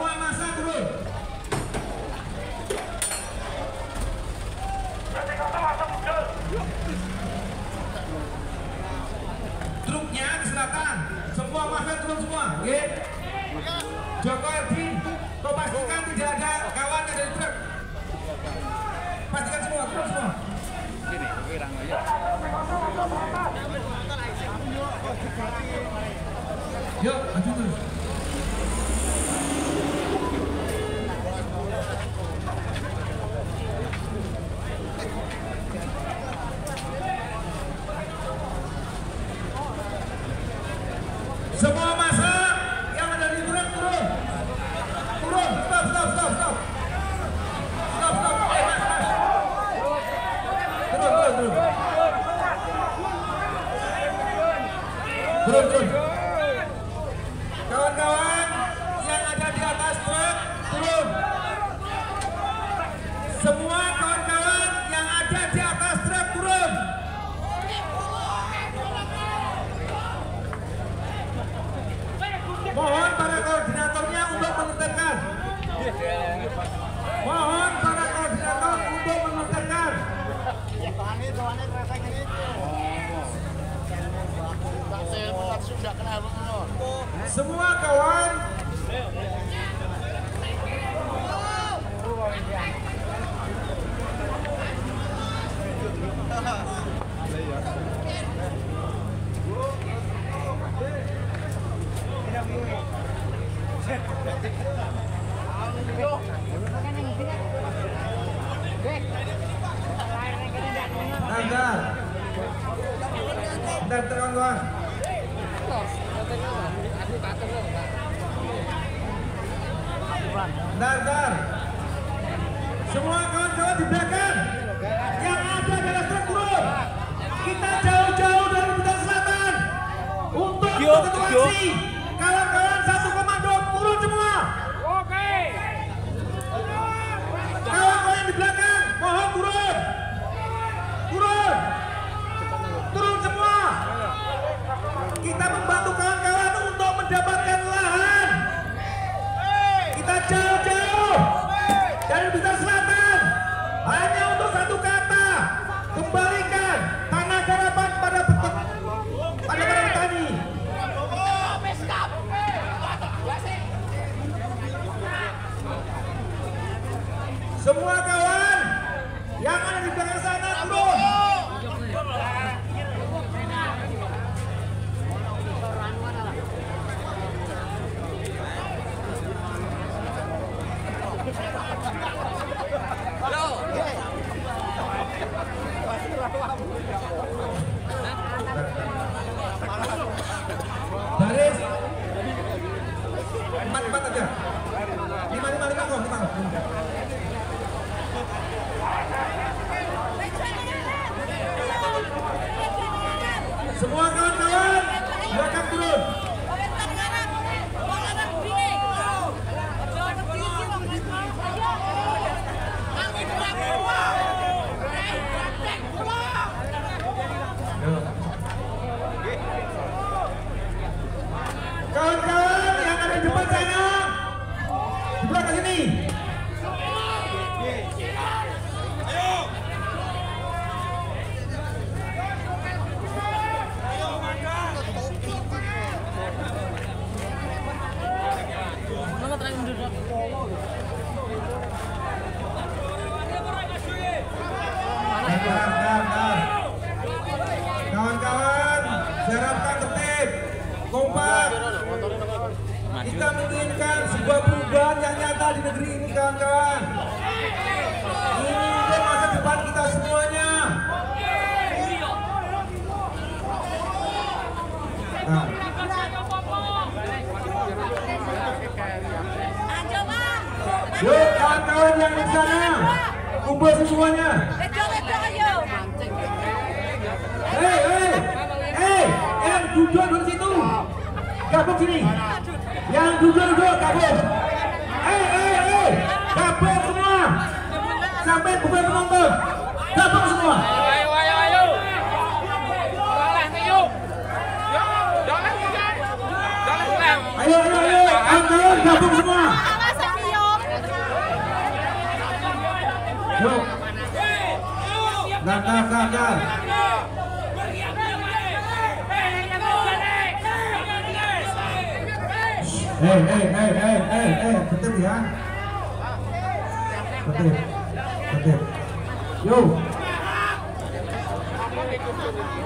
Semua masa turun. Truknya di selatan. Semua masa turun semua. Oke. Joko Erdi, kau pastikan tidak ada kawan yang dari truk. Pastikan semua, turun semua. Sini, wirang aja. Yuk, maju terus. Semua masa yang ada di truk turun. Turun, stop. Stop. Mas. Turun. Kawan-kawan yang ada di atas truk turun. Semua kawan-kawan yang ada di atas truk turun. Mohon para koordinatornya untuk menertibkan. Mohon para koordinator untuk menertibkan. Semua kawan Bentar, kawan-kawan. Bentar. Semua kawan-kawan di belakang yang ada adalah truk turun. Kita jauh-jauh dari Blitar Selatan untuk situasi. Kawan-kawan satu komando turun semua. Oke. Kawan-kawan di belakang mohon turun. Turun semua. Kita membantu kawan-kawan untuk mendapatkan lahan. Kita jauh-jauh dari Blitar Selatan hanya untuk satu kata, kembalikan tanah garapan pada petani. Semua kawan yang ada di belakang sana turun. Baris 4 aja. 5 kok. Semua kawan-kawan belakang turun. Kawan-kawan yang ada di depan sana, di belakang sini. Kawan-kawan, saya harapkan tertib, kompak. Kita menginginkan sebuah perubahan yang nyata di negeri ini, kawan-kawan. Ini untuk masa depan kita semuanya. Nah. Yuk kawan-kawan yang di sana, kumpul semuanya. Yang duduk di situ, gabung sini. Yang duduk gabung. Gabung semua. Sampai bukan penonton, gabung semua. Ayo. Ayo, kawan-kawan gabung semua. Tertib ya. Tertib. Yo.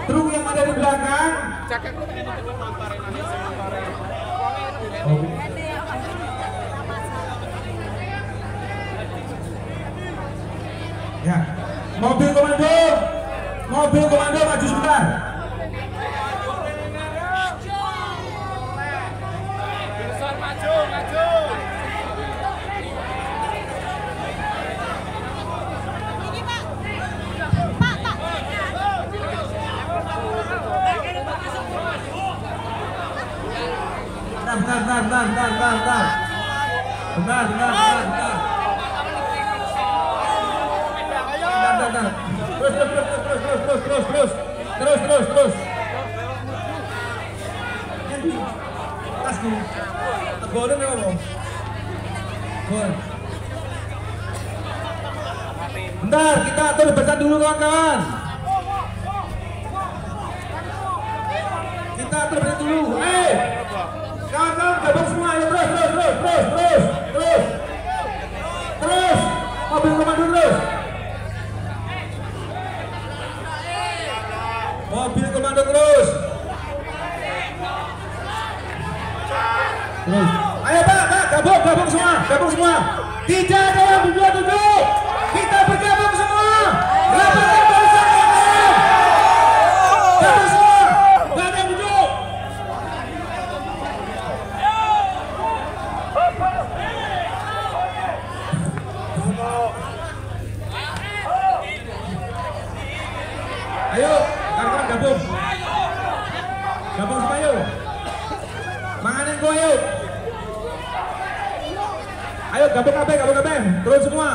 Truk yang ada di belakang. Ya. Mobil komando maju sebentar. Bentar. Terus. Tas dulu. Golnya memang loh. Gol. Bentar, kita atur bertahan dulu kawan-kawan. Kawan-kawan gabung semua, ayo terus. Mobil komando terus. Ayo Pak, gabung semua. Tidak ada yang duduk. Kita bergabung semua. Lapangan barisan kanan. Gabung semua. Gak ada yang duduk. Ayo, kawan-kawan gabung. Gabung semua yuk. Manganin gua yuk. Ayo gabung kabeh, turun semua.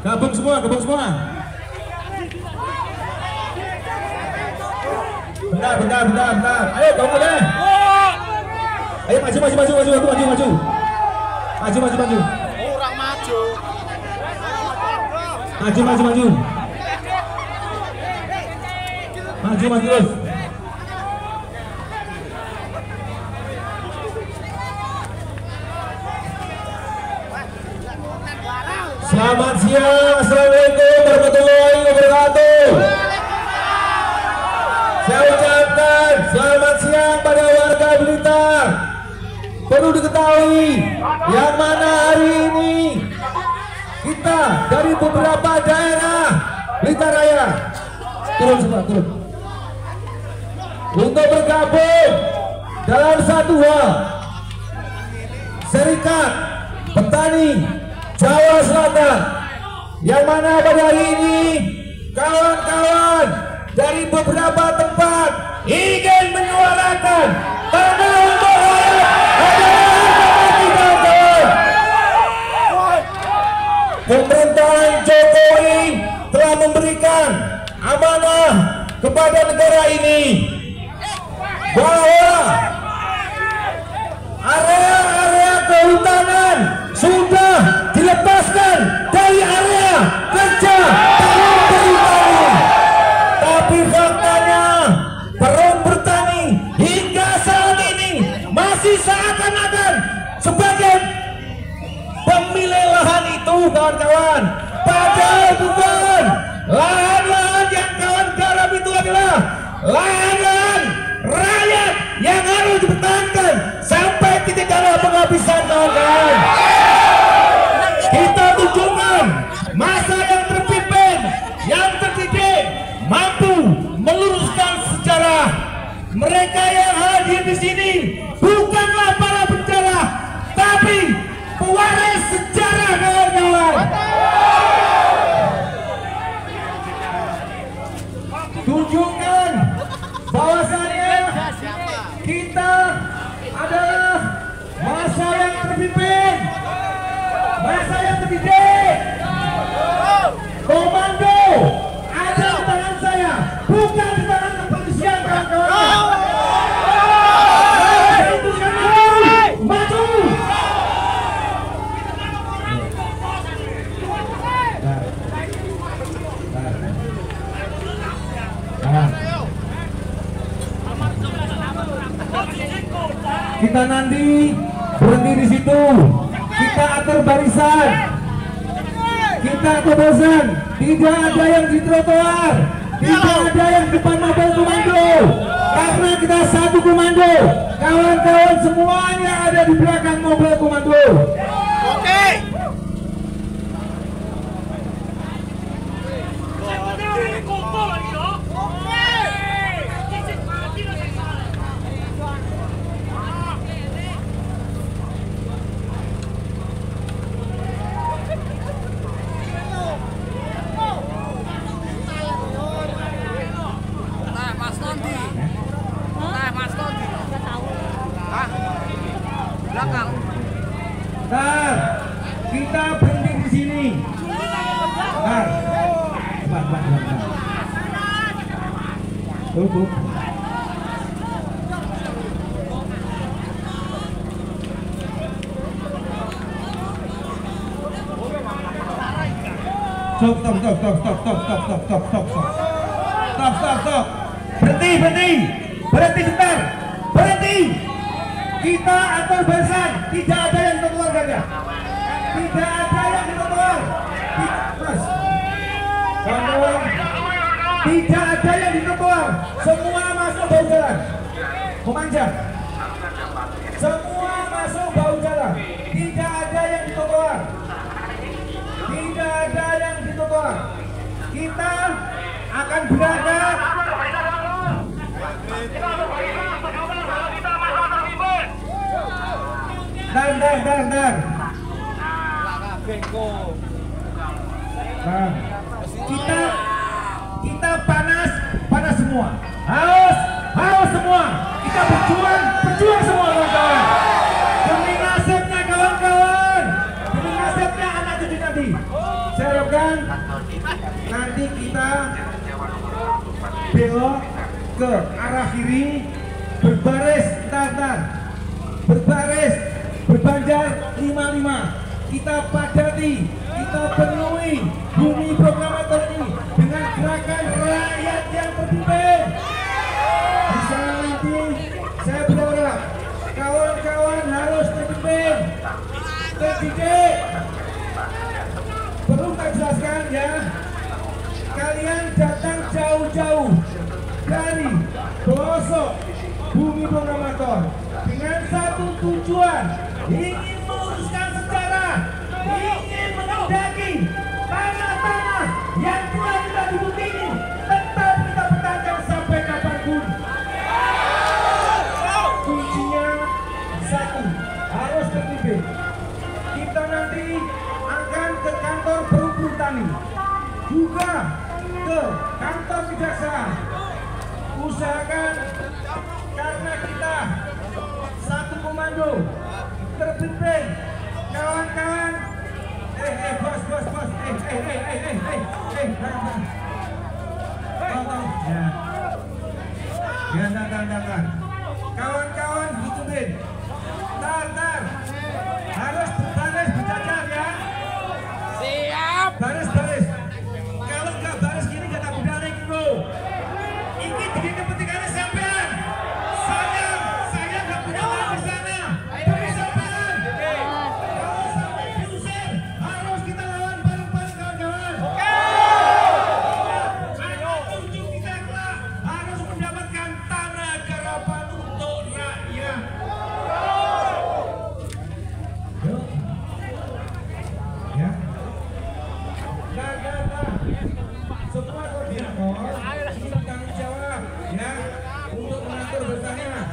Gabung semua. Bentar. Ayo gabung deh. Ayo maju. Kurang maju. Maju terus. Selamat siang, assalamualaikum warahmatullahi wabarakatuh. Saya ucapkan selamat siang pada warga Blitar. Perlu diketahui yang mana hari ini kita dari beberapa daerah Blitar Raya turun untuk bergabung dalam satu hal, Serikat Petani Jawa Selatan, yang mana pada hari ini kawan-kawan dari beberapa tempat ingin menyuarakan tanda untuk kawan-kawan. Pemerintahan Jokowi telah memberikan amanah kepada negara ini bahwa area-area kehutanan sudah dilepaskan dari area kerja perum bertani. Tapi faktanya perum bertani hingga saat ini masih seakan-akan sebagai pemilik lahan itu kawan-kawan. Padahal bukan. Lahan-lahan yang kawan garap itu adalah lahan rakyat yang harus dipertahankan sampai titik darah penghabisan kawan-kawan. Kita tunjukkan masa yang terpimpin, yang terdidik, mampu meluruskan sejarah. Mereka yang hadir di sini bukanlah para penjara, tapi pewaris sejarah kawan-kawan. Tunjukkan bahwasannya kita adalah masa yang terpimpin, masa yang terdidik. Komando ada di tangan saya, bukan di tangan kepolisian kawan-kawan. Maju. kita nanti berhenti di situ. Kita atur barisan. Kita atur barisan. Tidak ada yang di trotoar. Tidak ada yang depan mobil komando. Karena kita satu komando. Kawan-kawan semuanya ada di belakang mobil komando. Oke. Bentar, kita berhenti di sini. Bentar, cepat. Tunggu. Stop. Berhenti sebentar. Berhenti. Kita atur barisan. Tidak ada yang keluar saja. Tidak ada yang keluar. Mas. Kawan-kawan. Tidak ada yang keluar. Semua masuk bau jalan. Memanjang. Semua masuk bau jalan. Tidak ada yang keluar. Tidak ada yang keluar. Kita akan berangkat. Dan. Kita panas semua. Haus semua. Kita berjuang semua kawan-kawan. Demi nasibnya kawan-kawan. Demi nasibnya anak cucu nanti. Saya harapkan nanti kita belok ke arah kiri, berbaris, berbaris, berbanjar 5-5. Kita padati, kita penuhi bumi proklamator ini dengan gerakan rakyat yang berpimpin. Bisa nanti saya berharap kawan-kawan harus terpimpin, terdidik. Perlu saya jelaskan ya, kalian datang jauh-jauh dari pelosok bumi proklamator dengan satu tujuan, ingin meluruskan sejarah, ingin mengendaki tanah-tanah yang telah kita duduki ini tetap kita pertahankan sampai kapanpun. Kuncinya satu, harus terpimpin. Kita nanti akan ke kantor Perhutani, juga ke kantor kejaksaan. Usahakan karena kita satu komando terpimpin, kawan-kawan. Bos. Jangan. Kawan-kawan hitumin. Tar. Harus berbaris berjajar ya. Siap. Baris. Kalau nggak baris gini nggak tak budaya bro. Ini bikin kepentingannya sampean. Saya nggak punya orang di sana. Demi sampean. Kalau sampai diusir, harus kita lawan bareng-bareng kawan-kawan. Anak cucu kita kelak harus mendapatkan tanah garapan untuk rakyat. Yuk. Ya. Nah. Semua koordinator ini bertanggung jawab ya untuk mengatur bersama.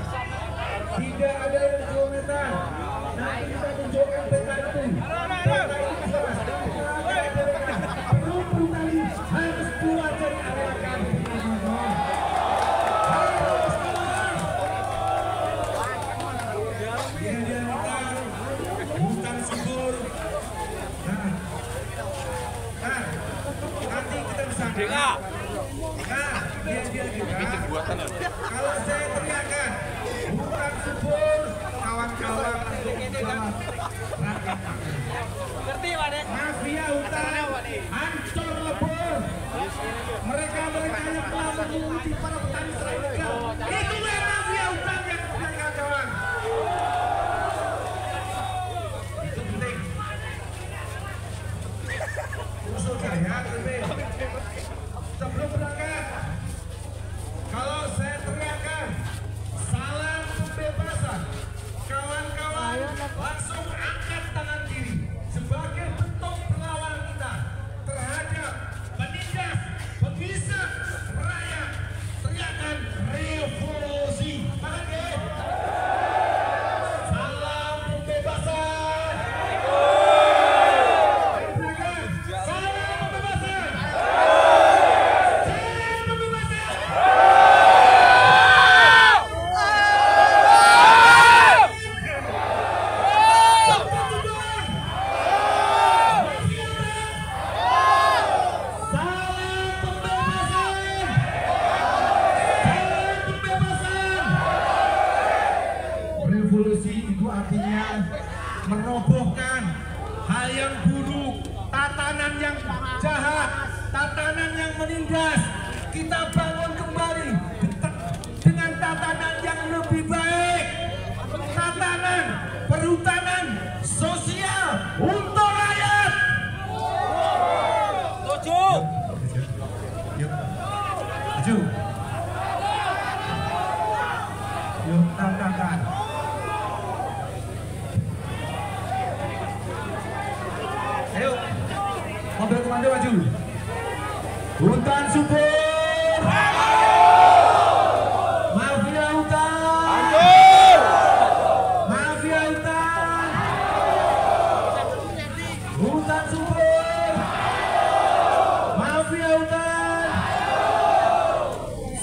Tidak ada yang kilometer. Nanti kita tunjukkan peta itu. Peta itu jelas. Perlu tadi harus keluar dari area kami. Harus keluar. Dia bukan subur. Nanti kita bisa. Kalau saya teriakan bukan subur, kawan-kawan Ngerti Pak Dek? mafia hutan hancur lebur. Mereka yang telah mengunci para petani ilegal. Itulah mafia hutan yang kawan-kawan. merobohkan hal yang buruk, tatanan yang jahat, tatanan yang menindas. Kita bangun kembali dengan tatanan yang lebih baik, tatanan perhutanan sosial untuk rakyat. Setuju. Yuk, maju. Yuk, tantangan. Ayo, mobil komando maju. Hutan subur. Mafia hutan. Mafia hutan. Hutan subur. Mafia hutan.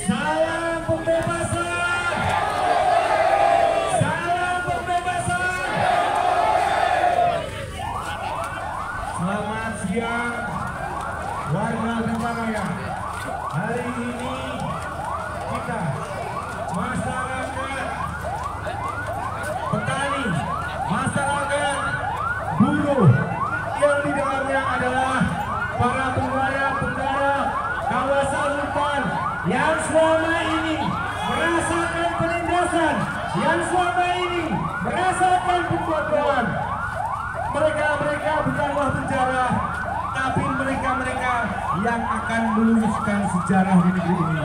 Salam pembebasan. Salam pembebasan. Selamat siang warga Bima. Hari ini kita masyarakat petani, masyarakat buruh yang di dalamnya adalah para penggara kawasan hutan yang selama ini merasakan penindasan, yang selama ini merasakan pembodohan. Mereka bukanlah penjara, tapi mereka yang akan meluruskan sejarah di negeri ini.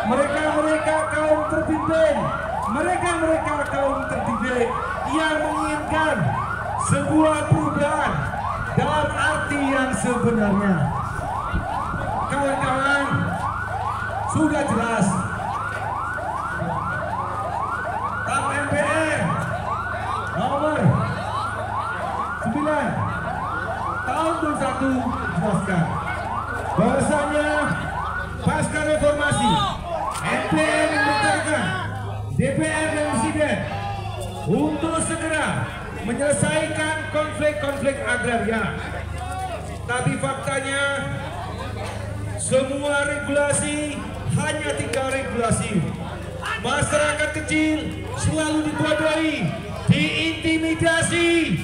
Mereka kaum terpimpin, mereka kaum terdidik yang menginginkan sebuah perubahan dalam arti yang sebenarnya. Kawan-kawan, sudah jelas TAP MPR nomor 9 tahun 21 jelaskan bahwasanya pasca reformasi MPR memerintahkan DPR dan Presiden untuk segera menyelesaikan konflik-konflik agraria. Tapi faktanya semua regulasi hanya 3 regulasi. Masyarakat kecil selalu dibodohi, diintimidasi,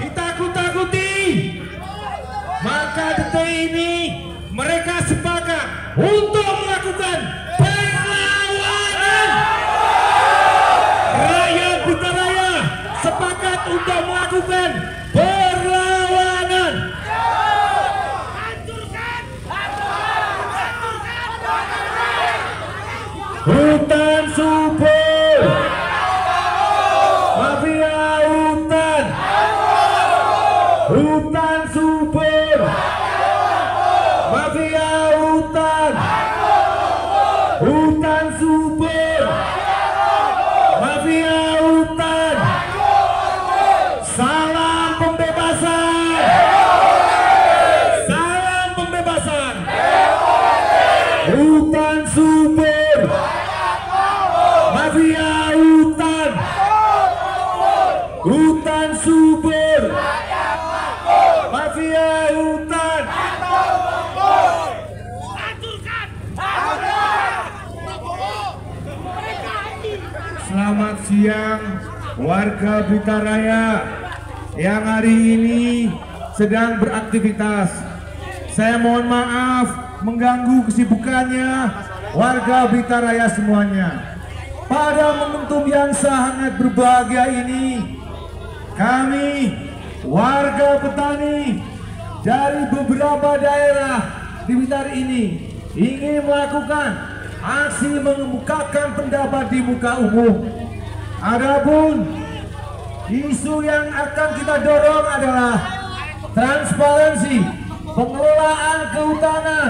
ditakut-takuti. Maka detik ini mereka sepakat untuk melakukan perlawanan. Rakyat Blitaraya sepakat untuk melakukan perlawanan. Hutan subur, mafia hutan. Hutan subur, mafia hutan. Hutan subur, mafia hutan. Salam pembebasan. Salam pembebasan. Hutan subur, mafia hutan. Hutan subur, mafia hutan. Selamat siang warga Blitaraya yang hari ini sedang beraktivitas. Saya mohon maaf mengganggu kesibukannya warga Blitaraya semuanya. Pada momentum yang sangat berbahagia ini, kami warga petani dari beberapa daerah di Blitar ini ingin melakukan aksi mengemukakan pendapat di muka umum. Adapun isu yang akan kita dorong adalah transparansi pengelolaan kehutanan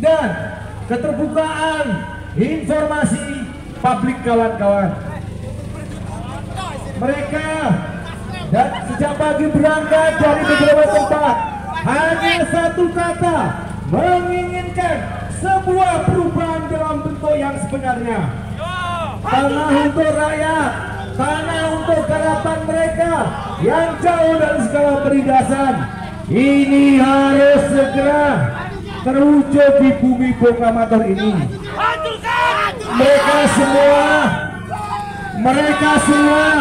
dan keterbukaan informasi publik kawan-kawan. Mereka dan sejak pagi berangkat dari beberapa tempat hanya satu kata, menginginkan sebuah perubahan dalam bentuk yang sebenarnya. Tanah untuk rakyat, tanah untuk garapan mereka yang jauh dari segala penindasan. Ini harus segera terwujud di bumi Bongkamator ini. Mereka semua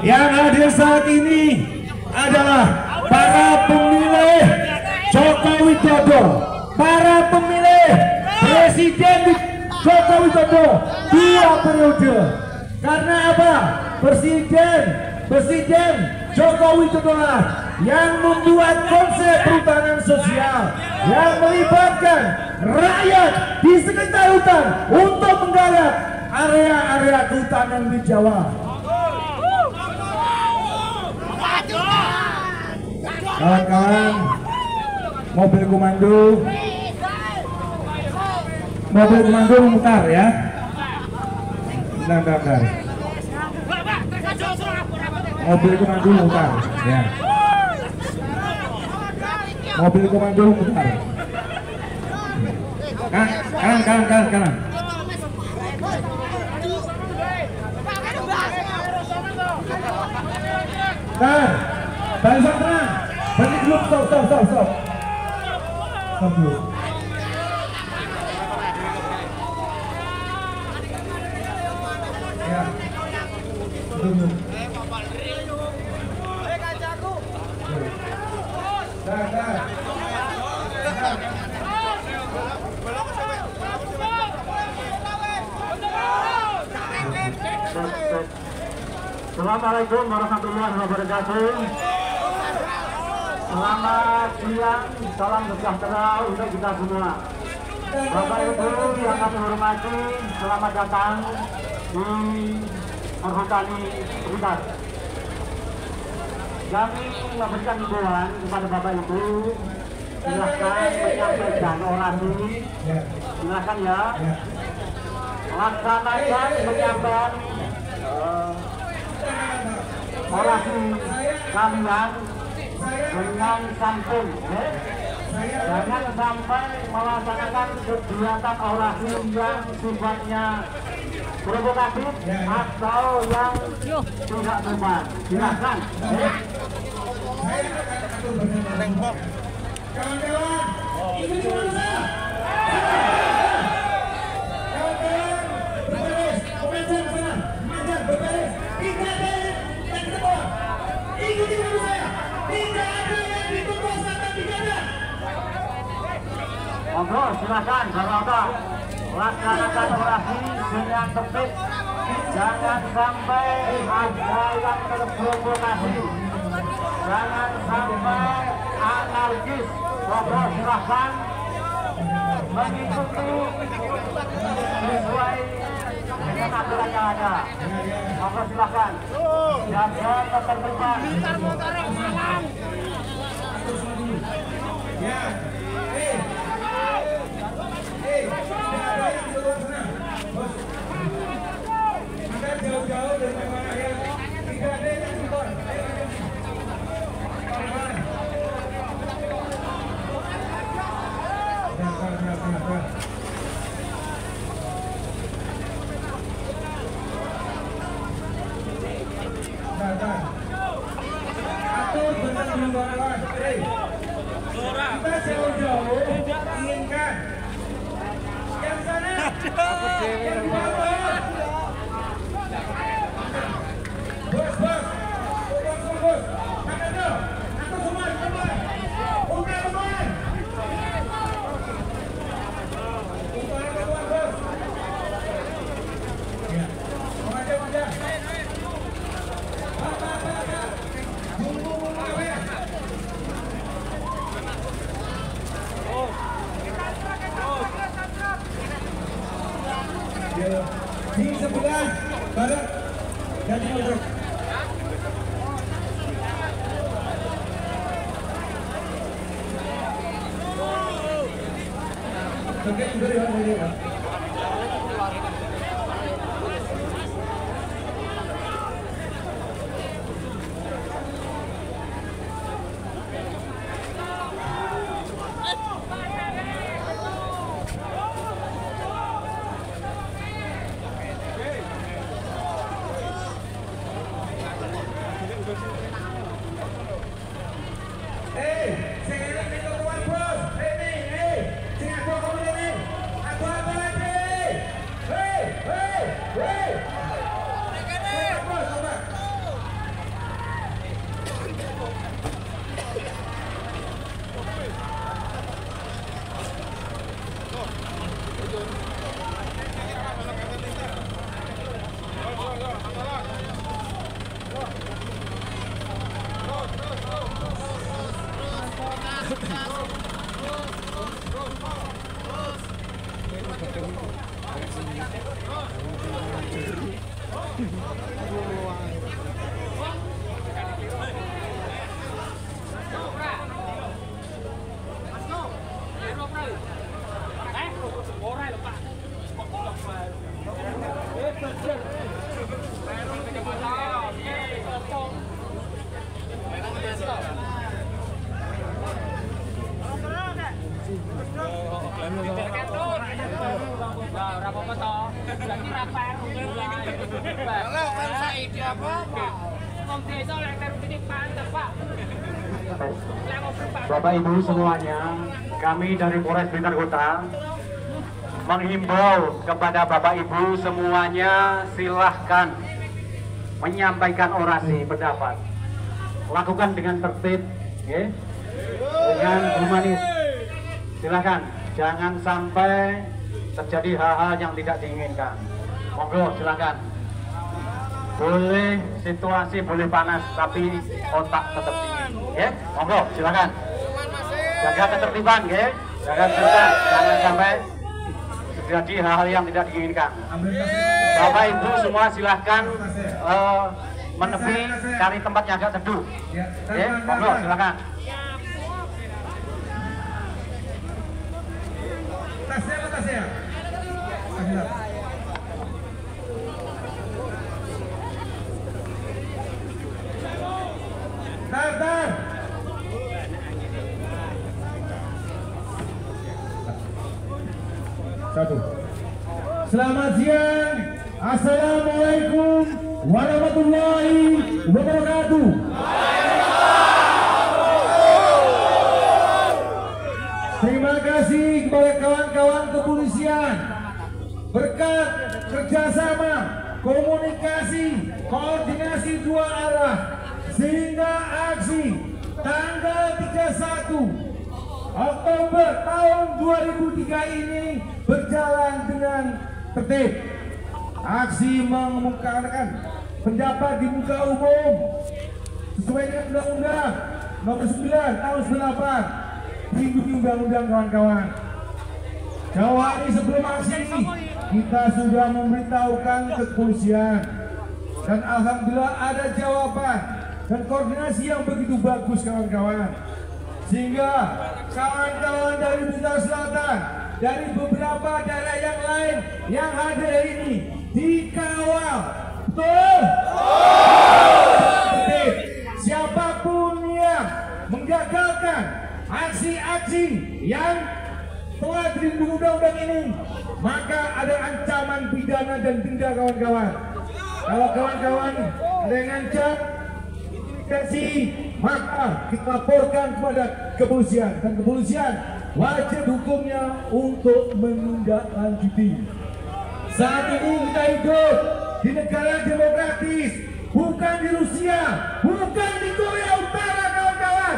Yang hadir saat ini adalah para pemilih Joko Widodo, para pemilih Presiden Joko Widodo 2 periode. Karena apa? Presiden Joko Widodo lah yang membuat konsep perhutanan sosial yang melibatkan rakyat di sekitar hutan untuk menggarap area-area kehutanan di Jawa. Kawan-kawan, mobil komando memutar ya. Bentar. Mobil komando memutar ya. Mobil komando memutar. Kanan. Barisan tenang. Berhenti dulu, stop. Stop dulu. Ya. Tunggu. Assalamualaikum warahmatullahi wabarakatuh. Selamat siang, salam sejahtera untuk kita semua. Bapak Ibu yang kami hormati, selamat datang di Perhutani Blitar. Kami memberikan himbauan kepada Bapak Ibu, silahkan menyampaikan orasi, silahkan ya, laksanakan menyampaikan orasi kalian dengan santun, jangan sampai melaksanakan kegiatan orasi yang sifatnya provokatif atau yang tidak tepat. Silakan. Kawan-kawan, itu di mana saya? Kawan-kawan, berbaris, mengajar ke sana, mengajar, berbaris. Tidak ada yang di bawah. Ikuti dulu saya. Tidak ada yang di bawah sana, tidak ada. Monggo silakan Bapak-bapak laksanakan orasi dengan tertib. Jangan sampai ada yang terprovokasi. Jangan sampai anarkis. Monggo silahkan mengikuti sesuai dengan aturan yang ada. Monggo silahkan jaga ketertiban. Ya, jauh-jauh dari mana ya? Tidak ada yang di bawah. Atur benar pembahasan. Kita jauh-jauh inginkan yang sana, yang di bawah. Bos, makan dong. Atur semua, Umpah semua. Bos. Ya, maju. Bumbu ya. Di sebelah barat dan timur. Sekarang kita keluar bos. Sing aku ini. Aku apa? Bapak Ibu semuanya, kami dari Polres Blitar Kota menghimbau kepada Bapak Ibu semuanya, silahkan menyampaikan orasi pendapat. Lakukan dengan tertib, ya, dengan humanis. Silahkan, jangan sampai terjadi hal-hal yang tidak diinginkan. Monggo, silahkan. Boleh situasi boleh panas, tapi otak tetap dingin. Ya, monggo, silahkan. Jaga ketertiban, ya. Jaga ketertiban, jangan sampai terjadi hal-hal yang tidak diinginkan. Bapak Ibu semua silahkan menepi, cari tempat yang agak teduh. Ya, monggo, silahkan. Tasnya. Tar. Satu. Selamat siang. Assalamualaikum warahmatullahi wabarakatuh. Terima kasih kepada kawan-kawan kepolisian. Berkat kerjasama, komunikasi, koordinasi dua arah, sehingga aksi tanggal 31 Oktober tahun 2003 ini berjalan dengan tertib. Aksi mengemukakan pendapat di muka umum sesuai dengan Undang-Undang Nomor 9 Tahun 98, dilindungi undang-undang kawan-kawan. Jauh hari sebelum aksi kita sudah memberitahukan ke kepolisian, dan alhamdulillah ada jawaban dan koordinasi yang begitu bagus kawan-kawan, sehingga kawan-kawan dari Blitar Selatan, dari beberapa daerah yang lain yang hadir ini dikawal. Betul? Siapapun yang menggagalkan aksi-aksi yang telah dilindungi undang-undang ini, maka ada ancaman pidana dan denda kawan-kawan. Kalau kawan-kawan dengan intimidasi, maka kita laporkan kepada kepolisian, dan kepolisian wajib hukumnya untuk menindaklanjuti. Saat ini kita hidup di negara demokratis, bukan di Rusia, bukan di Korea Utara kawan-kawan.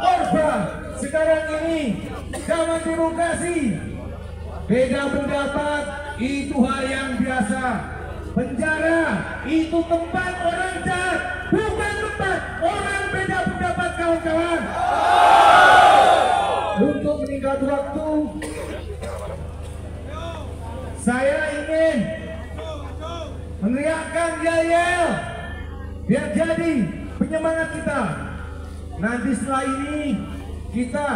Orban sekarang ini zaman demokrasi. Beda pendapat itu hal yang biasa. Penjara itu tempat orang jahat, bukan tempat orang beda pendapat kawan-kawan. Untuk meningkat waktu, saya ingin meneriakkan yel-yel biar jadi penyemangat kita. Nanti setelah ini kita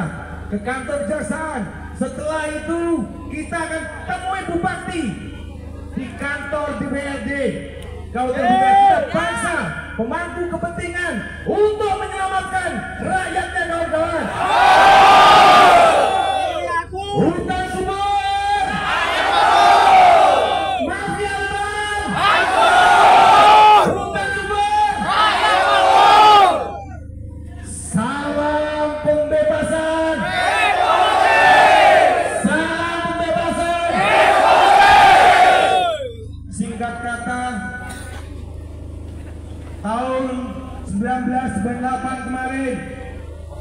ke kantor kejaksaan. Setelah itu kita akan temui Bupati di kantor DPRD. Kalau kita bangsa, pemangku kepentingan untuk menyelamatkan rakyatnya kawan-kawan. Hutan subur, mafia bang, hutan subur, salam pembebasan, salam pembebasan. Singkat kata, tahun 1998 kemarin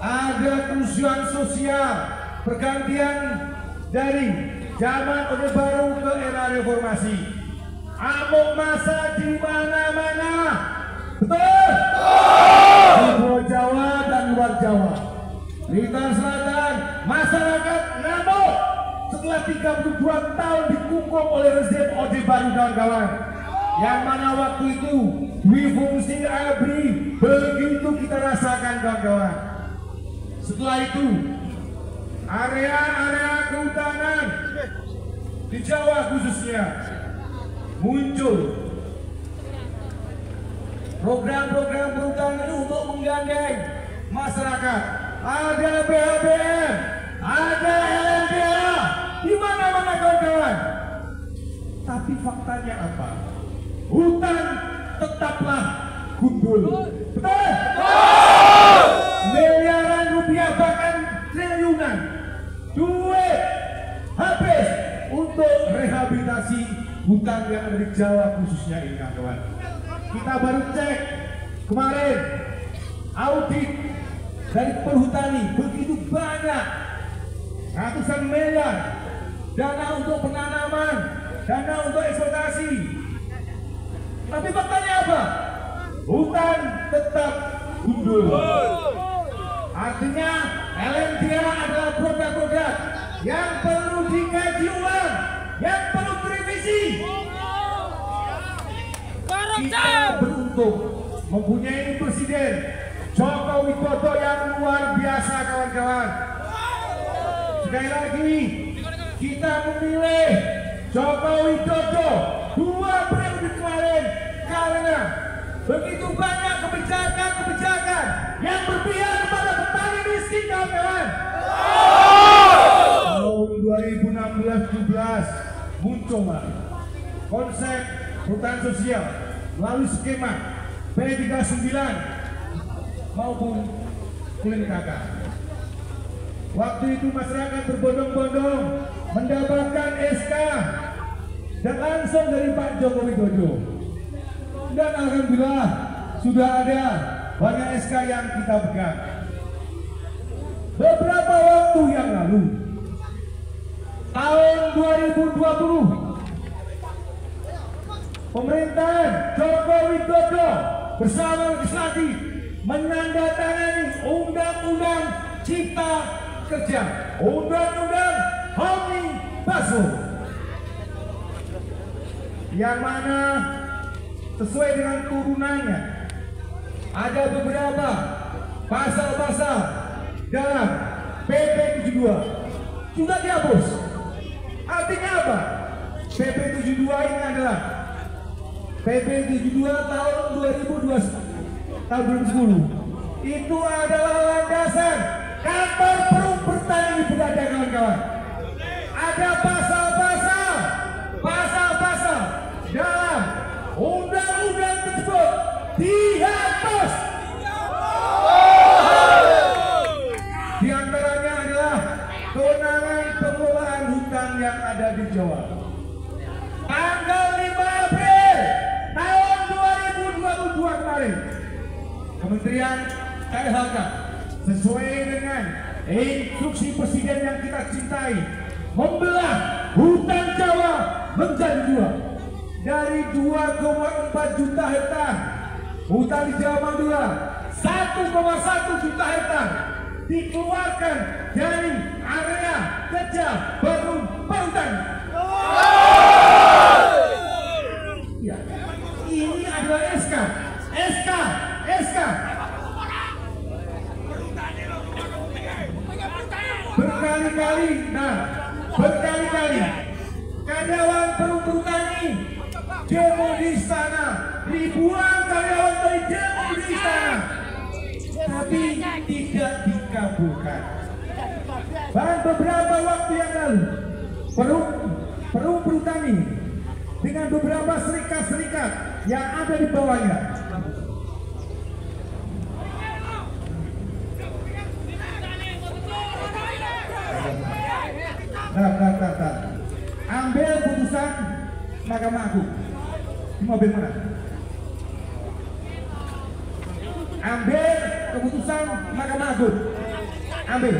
ada kerusuhan sosial, pergantian dari zaman Orde Baru ke era reformasi. amuk massa di mana-mana. Betul? Di Pulau Jawa dan luar Jawa. Blitar Selatan, masyarakat ngamuk setelah 32 tahun dikungkung oleh rezim Orde Baru kawan-kawan. Yang mana waktu itu dwi fungsi ABRI begitu kita rasakan kawan-kawan. Setelah itu area-area kehutanan di Jawa khususnya muncul program-program perhutanan untuk menggandeng masyarakat. Ada BHBM, ada LMDA, di mana-mana kawan-kawan. Tapi faktanya apa? Hutan tetaplah gundul. Betul? Miliaran rupiah bahkan triliunan duit habis untuk rehabilitasi hutan yang ada di Jawa khususnya ini kawan-kawan. Kita baru cek kemarin audit dari perhutani, begitu banyak ratusan miliar dana untuk penanaman, dana untuk eksploitasi. Tapi faktanya apa? Hutan tetap gundul. Artinya LMDA adalah produk-produk yang perlu dikaji ulang, yang perlu direvisi. Kita beruntung mempunyai presiden Joko Widodo yang luar biasa kawan-kawan. Sekali lagi kita memilih Joko Widodo 2 periode kemarin karena begitu banyak kebijakan-kebijakan yang berpihak kepada petani miskin kawan-kawan. Tahun 2016-17 muncullah konsep hutan sosial melalui skema P39 maupun Clean KK. Waktu itu masyarakat berbondong-bondong mendapatkan SK dan langsung dari Pak Joko Widodo. Dan alhamdulillah sudah ada banyak SK yang kita pegang. Beberapa waktu yang lalu, tahun 2020, pemerintahan Joko Widodo bersama legislatif menandatangani Undang-Undang Cipta Kerja, Undang-Undang Omnibus, yang mana sesuai dengan turunannya ada beberapa pasal-pasal dalam PP 72 sudah dihapus. Artinya apa? PP 72 ini adalah PP 72 tahun 2010 itu adalah landasan kantor perum pertanian berada kawan-kawan. Ada pasal-pasal dalam undang-undang tersebut dihapus. Di antaranya adalah kewenangan pengelolaan hutan yang ada di Jawa. Tanggal 5 April tahun 2022 kemarin, Kementerian KLHK sesuai dengan instruksi presiden yang kita cintai membelah hutan Jawa menjadi 2. Dari 2,4 juta hektar hutan di Jawa Madura, 1,1 juta hektar dikeluarkan dari area kerja baru perhutani. Ya, ini adalah SK. Berkali-kali karyawan perum perhutani demo di istana, ribuan karyawan dari demo di istana, tapi tidak dikabulkan. Bahkan beberapa waktu yang lalu perum perhutani dengan beberapa serikat-serikat yang ada di bawahnya ambil putusan Mahkamah Agung di mobil mana? Ambil keputusan Mahkamah Agung, ambil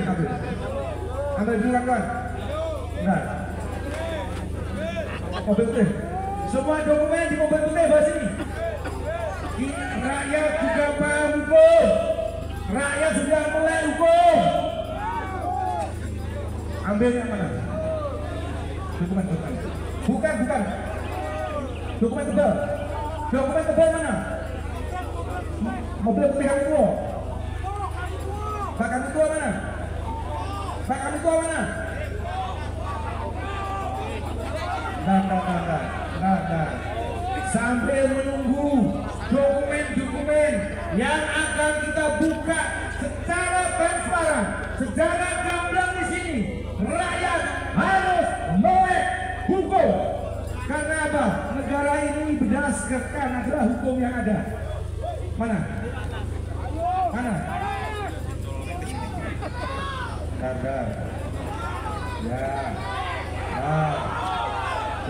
dulu kawan. Nah, mobil itu Semua dokumen di mobil putih bawah sini. Rakyat juga paham hukum. Rakyat sudah mulai hukum. Ambil yang mana? Dokumen. Bukan. Dokumen tebal. Dokumen tebal mana? Mobil putih kami tua. Pak kami tua mana? Nah. Sambil menunggu dokumen-dokumen yang akan kita buka secara transparan, secara gamblang di sini, rakyat harus melek hukum. Karena apa? Negara ini berdasarkan adalah hukum yang ada. Mana? Dar. Ya. Nah.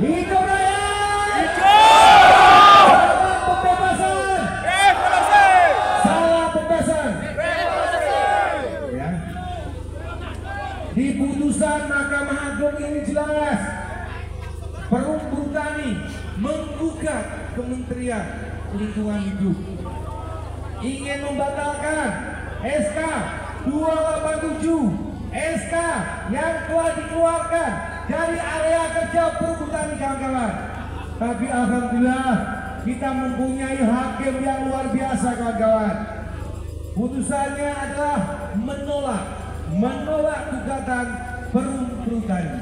Hidup rakyat! Salah pembebasan! Ya. Di putusan Mahkamah Agung ini jelas, Perum Perhutani menggugat Kementerian Lingkungan Hidup ingin membatalkan SK 287, SK yang telah dikeluarkan dari area kerja perhutani kawan-kawan. Tapi alhamdulillah kita mempunyai hakim yang luar biasa kawan-kawan. Putusannya adalah menolak gugatan Perum Perhutani.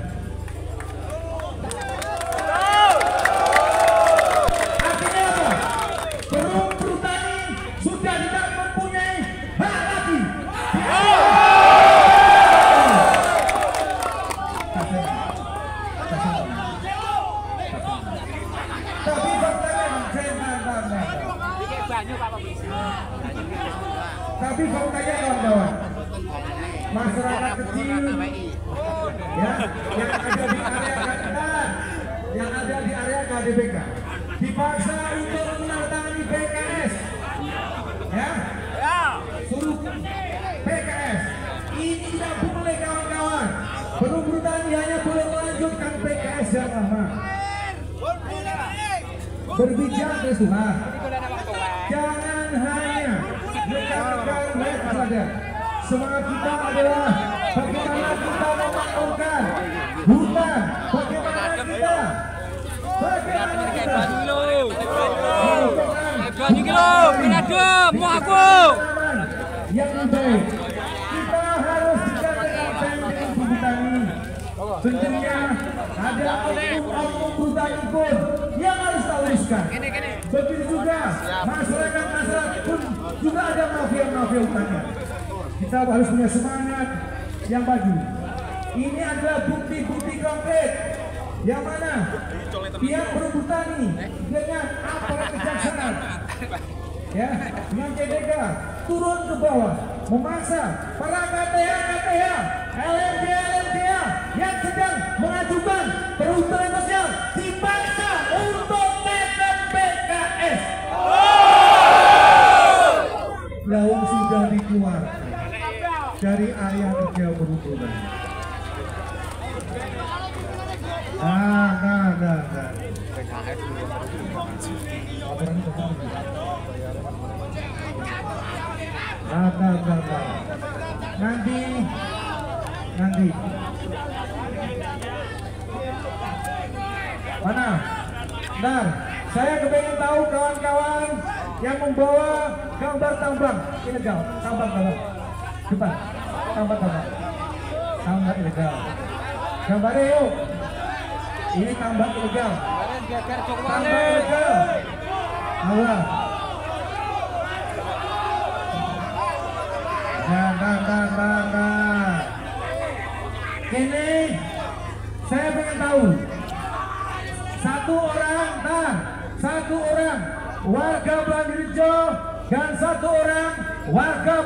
Artinya apa? Perum Perhutani sudah tidak mempunyai hak lagi. Tapi faktanya kawan-kawan, masyarakat kecil ya, yang ada di area Kalimantan, yang ada di area KDBK dipaksa untuk menandatangani PKS ya, suruh PKS. Ini tidak boleh kawan-kawan. Perum Perhutani hanya boleh melanjutkan PKS yang lama. Berbicara Tuhan, jangan hanya menekan saja. Semangat kita adalah bagaimana kita memakmurkan hutan, bagaimana kita yang baik. Kita harus menjaga penting Perhutani. Tentunya ada oknum Perhutani pun yang harus kita uruskan. Begitu juga masyarakat pun juga ada mafia hutannya. Kita harus punya semangat yang maju. Ini adalah bukti-bukti konkret yang mana pihak Perum Perhutani dengan aparat kejaksaan ya, dengan KDK turun ke bawah memaksa para KTH, LMDA yang sedang mengajukan perhutanan sosial dipaksa untuk tekan PKS. Lawang sudah dikeluarkan dari area kerja perhutanan. Nanti. Mana? Bentar, saya kepengen tahu kawan-kawan yang membawa gambar tambang ilegal. Tambang. Depan. Tambang ilegal. Gambarnya yuk. Ini tambang ilegal. Tambang ilegal. Allah. Nah. Ini saya pengen tahu satu orang warga Belanggirijo dan satu orang warga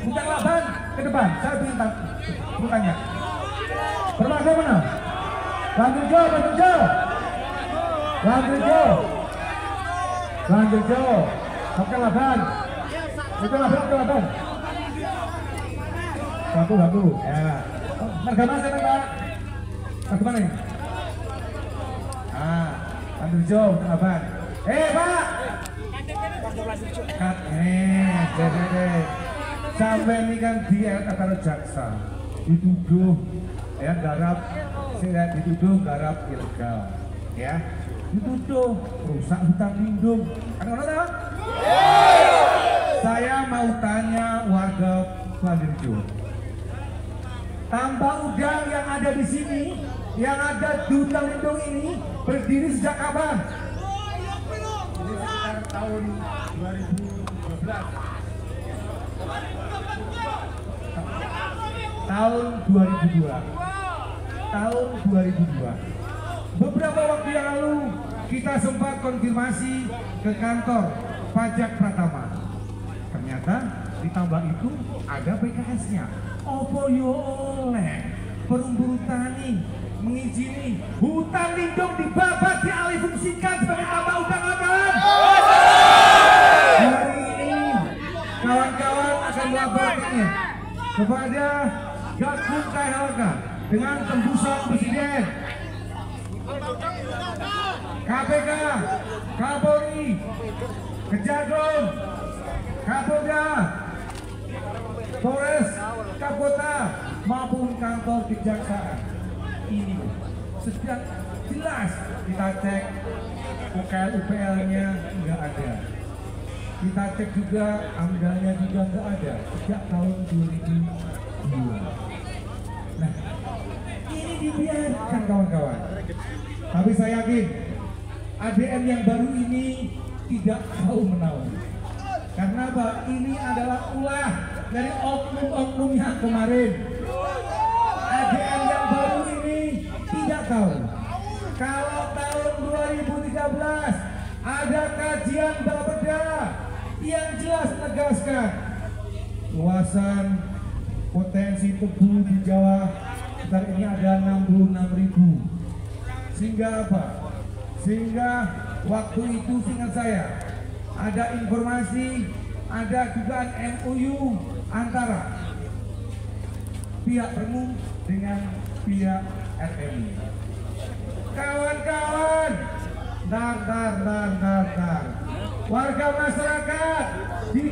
Butang Laban ke depan. Saya ingin tanya. Berwarga mana? Belanggirijo. Butang Laban. Itu Laban. Satu. Ya. Marga mana, Pak? Marga mana ini? Andurjo, abang. Pak. Kat dede. Sampai ini kan dia kata jaksa dituduh ya garap, saya dituduh garap ilegal, ya dituduh rusak hutan lindung. Kan tahu? Saya mau tanya warga Pandirjo, tambak udang yang ada di sini, yang ada di hutan lindung ini berdiri sejak kapan? Ini sekitar tahun 2012. Tahun 2002. Tahun 2002. Beberapa waktu yang lalu kita sempat konfirmasi ke kantor pajak Pratama. Ternyata di tambak itu ada PKS-nya. Opo yo oleh perumbul tani mengizini hutan lindung dibabat dialihfungsikan sebagai tambak udang-udang. Hari ini kawan-kawan akan melaporkannya kepada Gakum KLHK dengan tembusan Presiden, KPK, Kapolri, Kejagung, Kapolda, Polres, Kapolta maupun kantor kejaksaan. Ini sudah jelas kita cek UKL-UPL-nya nggak ada. Kita cek juga amdalnya juga nggak ada sejak tahun 2002. Nah, ini dibiarkan kawan-kawan. Tapi saya yakin ADM yang baru ini tidak tahu menahu. Karena apa? Ini adalah ulah dari oknum-oknum yang kemarin. ADM yang baru ini tidak tahu kalau tahun 2013 ada kajian Bapeda yang jelas menegaskan luasan potensi tebu di Jawa sekitar ini ada 66.000. Sehingga apa? Sehingga waktu itu seingat saya ada informasi, ada dugaan MOU antara pihak Permum dengan pihak RMI. Kawan-kawan, dar. Warga masyarakat di